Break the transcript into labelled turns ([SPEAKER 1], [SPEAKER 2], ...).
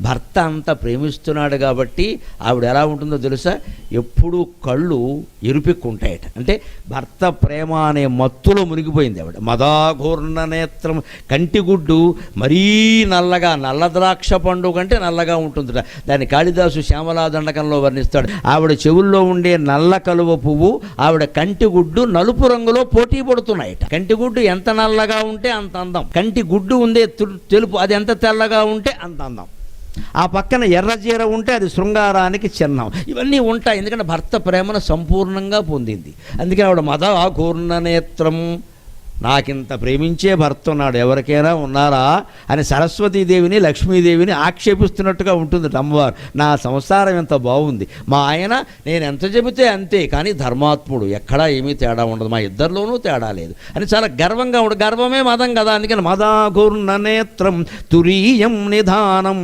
[SPEAKER 1] భర్త అంత ప్రేమిస్తున్నాడు కాబట్టి ఆవిడ ఎలా ఉంటుందో తెలుసా, ఎప్పుడూ కళ్ళు ఎరుపెక్కుంటాయట. అంటే భర్త ప్రేమ అనే మత్తులో మునిగిపోయింది ఆవిడ. మదాఘూర్ణ నేత్రం, కంటిగుడ్డు మరీ నల్లగా, నల్ల ద్రాక్ష పండు కంటే నల్లగా ఉంటుందిట. దాన్ని కాళిదాసు శ్యామలా దండకంలో వర్ణిస్తాడు. ఆవిడ చెవుల్లో ఉండే నల్ల కలువ పువ్వు, ఆవిడ కంటిగుడ్డు నలుపు రంగులో పోటీ పడుతున్నాయట. కంటిగుడ్డు ఎంత నల్లగా ఉంటే అంత అందం, కంటి గుడ్డు ఉందే తెలుపు అది ఎంత తెల్లగా ఉంటే అంత అందం. ఆ పక్కన ఎర్రచీర ఉంటే అది శృంగారానికి చిహ్నం. ఇవన్నీ ఉంటాయి, ఎందుకంటే భర్త ప్రేమను సంపూర్ణంగా పొందింది. అందుకే ఆవిడ మదాఘూర్ణ నేత్రం, నాకింత ప్రేమించే భర్త ఉన్నాడు, ఎవరికైనా ఉన్నారా అని సరస్వతీదేవిని లక్ష్మీదేవిని ఆక్షేపిస్తున్నట్టుగా ఉంటుంది అమ్మవారు. నా సంసారం ఎంత బాగుంది, మా ఆయన నేను ఎంత చెబితే అంతే, కానీ ధర్మాత్ముడు, ఎక్కడా ఏమీ తేడా ఉండదు, మా ఇద్దరిలోనూ తేడా లేదు అని చాలా గర్వంగా ఉండదు. గర్వమే మదం కదా, అందుకని మదాఘూర్ణ నేత్రం తురీయం నిధానం